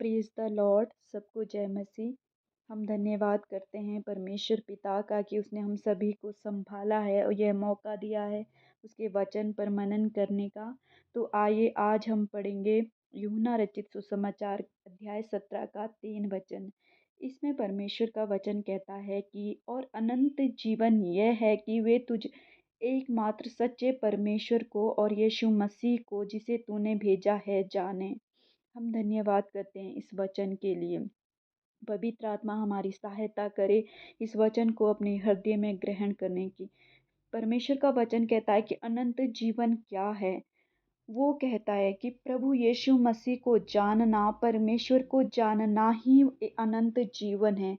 Praise the Lord. सबको जय मसीह। हम धन्यवाद करते हैं परमेश्वर पिता का कि उसने हम सभी को संभाला है और यह मौका दिया है उसके वचन पर मनन करने का। तो आइए आज हम पढ़ेंगे यूहन्ना रचित सुसमाचार अध्याय 17 का 3 वचन। इसमें परमेश्वर का वचन कहता है कि और अनंत जीवन यह है कि वे तुझ एकमात्र सच्चे परमेश्वर को और यीशु मसीह को जिसे तूने भेजा है जाने। हम धन्यवाद करते हैं इस वचन के लिए। पवित्र आत्मा हमारी सहायता करे इस वचन को अपने हृदय में ग्रहण करने की। परमेश्वर का वचन कहता है कि अनंत जीवन क्या है। वो कहता है कि प्रभु यीशु मसीह को जानना, परमेश्वर को जानना ही अनंत जीवन है।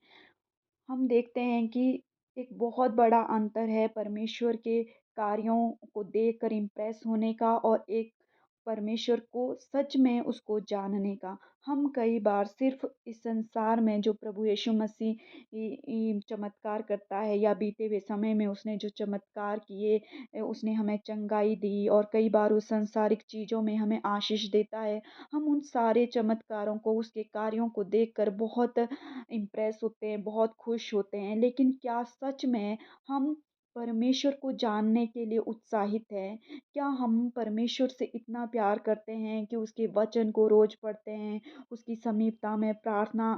हम देखते हैं कि एक बहुत बड़ा अंतर है परमेश्वर के कार्यों को देखकर इम्प्रेस होने का और एक परमेश्वर को सच में उसको जानने का। हम कई बार सिर्फ इस संसार में जो प्रभु यीशु मसीह चमत्कार करता है या बीते हुए समय में उसने जो चमत्कार किए, उसने हमें चंगाई दी और कई बार उस सांसारिक चीज़ों में हमें आशीष देता है। हम उन सारे चमत्कारों को, उसके कार्यों को देखकर बहुत इम्प्रेस होते हैं, बहुत खुश होते हैं। लेकिन क्या सच में हम परमेश्वर को जानने के लिए उत्साहित हैं? क्या हम परमेश्वर से इतना प्यार करते हैं कि उसके वचन को रोज़ पढ़ते हैं, उसकी समीपता में प्रार्थना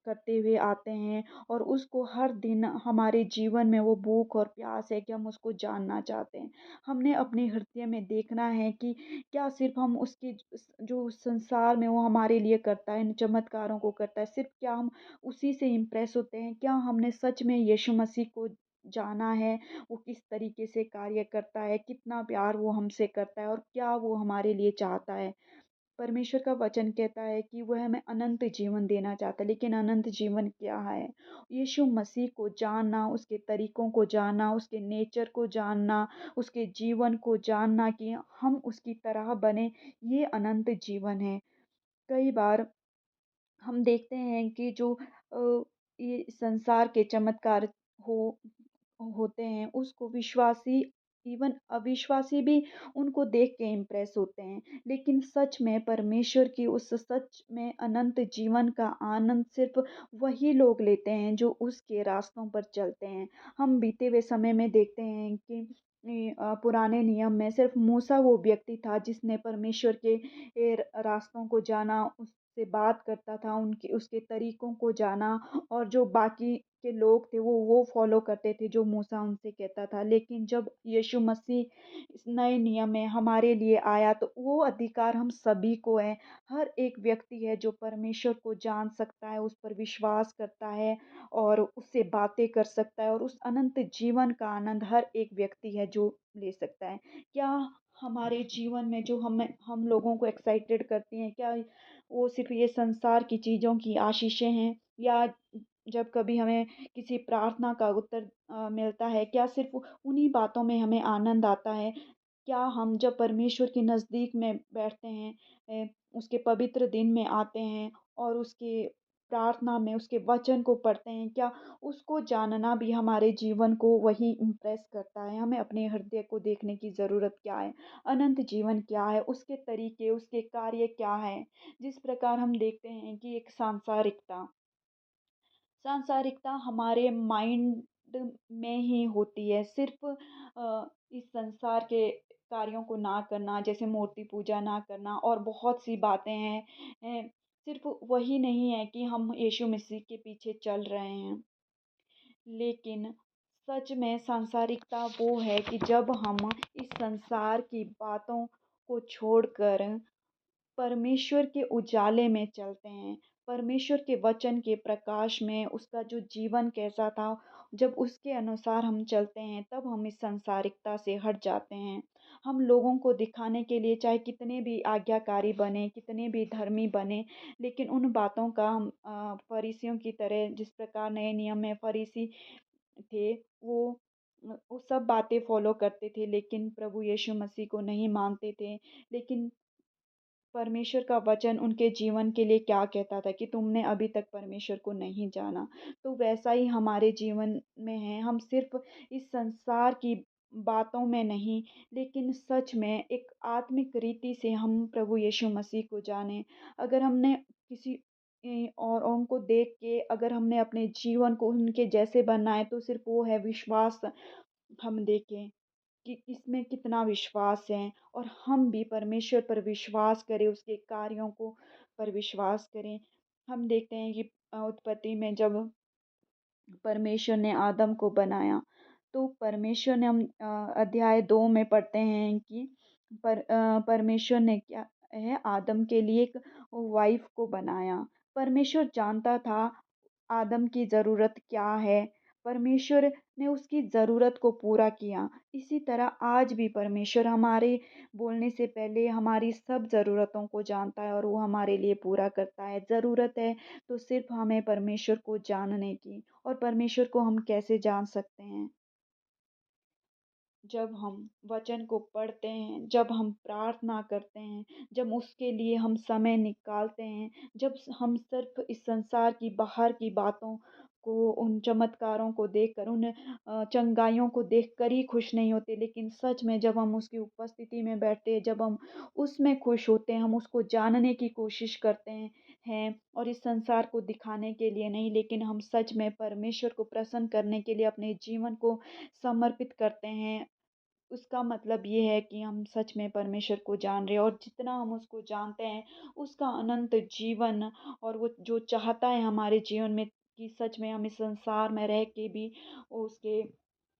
करते हुए आते हैं और उसको हर दिन हमारे जीवन में वो भूख और प्यास है कि हम उसको जानना चाहते हैं। हमने अपने हृदय में देखना है कि क्या सिर्फ़ हम उसके जो संसार में वो हमारे लिए करता है, इन चमत्कारों को करता है, सिर्फ़ क्या हम उसी से इम्प्रेस होते हैं? क्या हमने सच में यीशु मसीह को जाना है? वो किस तरीके से कार्य करता है, कितना प्यार वो हमसे करता है और क्या वो हमारे लिए चाहता है। परमेश्वर का वचन कहता है कि वह हमें अनंत जीवन देना चाहता है, लेकिन अनंत जीवन क्या है? यीशु मसीह को जानना, उसके तरीकों को जानना, उसके नेचर को जानना, उसके जीवन को जानना कि हम उसकी तरह बने, ये अनंत जीवन है। कई बार हम देखते हैं कि जो ये संसार के चमत्कार हो होते हैं, उसको विश्वासी इवन अविश्वासी भी उनको देख के इम्प्रेस होते हैं। लेकिन सच में परमेश्वर की उस सच में अनंत जीवन का आनंद सिर्फ़ वही लोग लेते हैं जो उसके रास्तों पर चलते हैं। हम बीते हुए समय में देखते हैं कि पुराने नियम में सिर्फ़ मूसा वो व्यक्ति था जिसने परमेश्वर के रास्तों को जाना, उससे बात करता था, उनके उसके तरीकों को जाना और जो बाकी के लोग थे वो फ़ॉलो करते थे जो मूसा उनसे कहता था। लेकिन जब यीशु मसीह इस नए नियम में हमारे लिए आया तो वो अधिकार हम सभी को है। हर एक व्यक्ति है जो परमेश्वर को जान सकता है, उस पर विश्वास करता है और उससे बातें कर सकता है और उस अनंत जीवन का आनंद हर एक व्यक्ति है जो ले सकता है। क्या हमारे जीवन में जो हम लोगों को एक्साइटेड करती हैं, क्या वो सिर्फ़ ये संसार की चीज़ों की आशीषें हैं या जब कभी हमें किसी प्रार्थना का उत्तर मिलता है, क्या सिर्फ़ उन्हीं बातों में हमें आनंद आता है? क्या हम जब परमेश्वर के नज़दीक में बैठते हैं, उसके पवित्र दिन में आते हैं और उसकी प्रार्थना में उसके वचन को पढ़ते हैं, क्या उसको जानना भी हमारे जीवन को वही इम्प्रेस करता है? हमें अपने हृदय को देखने की ज़रूरत क्या है? अनंत जीवन क्या है? उसके तरीके, उसके कार्य क्या हैं? जिस प्रकार हम देखते हैं कि एक सांसारिकता हमारे माइंड में ही होती है। सिर्फ़ इस संसार के कार्यों को ना करना, जैसे मूर्ति पूजा ना करना और बहुत सी बातें हैं। सिर्फ़ वही नहीं है कि हम यीशु मसीह के पीछे चल रहे हैं। लेकिन सच में सांसारिकता वो है कि जब हम इस संसार की बातों को छोड़कर परमेश्वर के उजाले में चलते हैं, परमेश्वर के वचन के प्रकाश में उसका जो जीवन कैसा था, जब उसके अनुसार हम चलते हैं, तब हम इस सांसारिकता से हट जाते हैं। हम लोगों को दिखाने के लिए चाहे कितने भी आज्ञाकारी बने, कितने भी धर्मी बने, लेकिन उन बातों का हम फरीसियों की तरह जिस प्रकार नए नियम में फरीसी थे, वो सब बातें फ़ॉलो करते थे, लेकिन प्रभु यीशु मसीह को नहीं मानते थे। लेकिन परमेश्वर का वचन उनके जीवन के लिए क्या कहता था कि तुमने अभी तक परमेश्वर को नहीं जाना। तो वैसा ही हमारे जीवन में है, हम सिर्फ़ इस संसार की बातों में नहीं, लेकिन सच में एक आत्मिक रीति से हम प्रभु यीशु मसीह को जानें। अगर हमने किसी और उनको देख के अगर हमने अपने जीवन को उनके जैसे बनना है तो सिर्फ़ वो है विश्वास। हम देखें कि इसमें कितना विश्वास है और हम भी परमेश्वर पर विश्वास करें, उसके कार्यों को पर विश्वास करें। हम देखते हैं कि उत्पत्ति में जब परमेश्वर ने आदम को बनाया, तो परमेश्वर ने हम अध्याय 2 में पढ़ते हैं कि परमेश्वर ने क्या है आदम के लिए एक वाइफ़ को बनाया। परमेश्वर जानता था आदम की ज़रूरत क्या है, परमेश्वर ने उसकी ज़रूरत को पूरा किया। इसी तरह आज भी परमेश्वर हमारे बोलने से पहले हमारी सब ज़रूरतों को जानता है और वो हमारे लिए पूरा करता है। ज़रूरत है तो सिर्फ़ हमें परमेश्वर को जानने की। और परमेश्वर को हम कैसे जान सकते हैं? जब हम वचन को पढ़ते हैं, जब हम प्रार्थना करते हैं, जब उसके लिए हम समय निकालते हैं, जब हम सिर्फ इस संसार की बाहर की बातों को, उन चमत्कारों को देखकर, उन चंगाइयों को देखकर ही खुश नहीं होते, लेकिन सच में जब हम उसकी उपस्थिति में बैठते हैं, जब हम उसमें खुश होते हैं, हम उसको जानने की कोशिश करते हैं और इस संसार को दिखाने के लिए नहीं, लेकिन हम सच में परमेश्वर को प्रसन्न करने के लिए अपने जीवन को समर्पित करते हैं। उसका मतलब ये है कि हम सच में परमेश्वर को जान रहे हैं और जितना हम उसको जानते हैं, उसका अनंत जीवन और वो जो चाहता है हमारे जीवन में कि सच में हम इस संसार में रह के भी उसके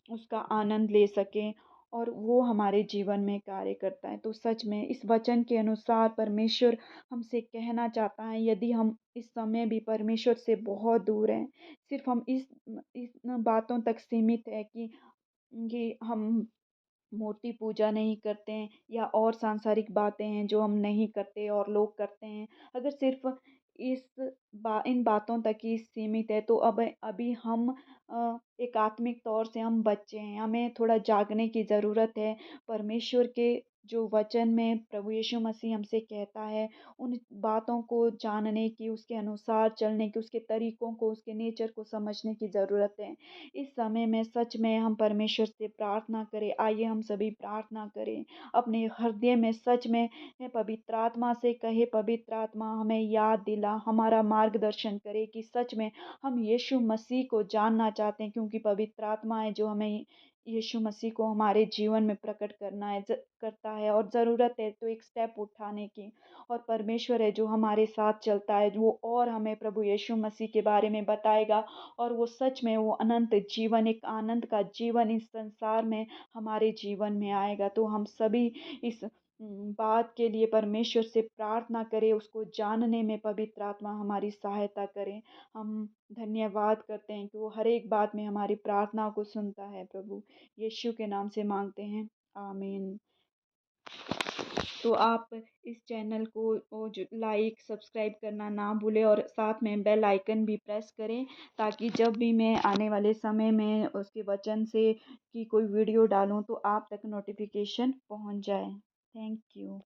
उसका आनंद ले सकें और वो हमारे जीवन में कार्य करता है। तो सच में इस वचन के अनुसार परमेश्वर हमसे कहना चाहता है, यदि हम इस समय भी परमेश्वर से बहुत दूर हैं, सिर्फ़ हम इस बातों तक सीमित है कि हम मूर्ति पूजा नहीं करते हैं या और सांसारिक बातें हैं जो हम नहीं करते और लोग करते हैं। अगर सिर्फ़ इस इन बातों तक ही सीमित है तो अब अभी हम एक आत्मिक तौर से हम बच्चे हैं। हमें थोड़ा जागने की ज़रूरत है। परमेश्वर के जो वचन में प्रभु यीशु मसीह हमसे कहता है, उन बातों को जानने की, उसके अनुसार चलने की, उसके तरीकों को, उसके नेचर को समझने की ज़रूरत है। इस समय में सच में हम परमेश्वर से प्रार्थना करें। आइए हम सभी प्रार्थना करें। अपने हृदय में सच में पवित्र आत्मा से कहे, पवित्र आत्मा हमें याद दिला, हमारा मार्गदर्शन करे कि सच में हम यीशु मसीह को जानना चाहते हैं, क्योंकि पवित्र आत्मा है जो हमें यीशु मसीह को हमारे जीवन में प्रकट करता है और ज़रूरत है तो एक स्टेप उठाने की। और परमेश्वर है जो हमारे साथ चलता है, वो और हमें प्रभु यीशु मसीह के बारे में बताएगा और वो सच में वो अनंत जीवन, एक आनंद का जीवन इस संसार में हमारे जीवन में आएगा। तो हम सभी इस बात के लिए परमेश्वर से प्रार्थना करें, उसको जानने में पवित्र आत्मा हमारी सहायता करे। हम धन्यवाद करते हैं कि वो हर एक बात में हमारी प्रार्थना को सुनता है प्रभु। यीशु के नाम से माँगते हैं। आमीन। तो आप इस चैनल को वो जो लाइक सब्सक्राइब करना ना भूलें और साथ में बेल आइकन भी प्रेस करें, ताकि जब भी मैं आने वाले समय में उसके वचन से की कोई वीडियो डालूँ तो आप तक नोटिफिकेशन पहुंच जाए। Thank you.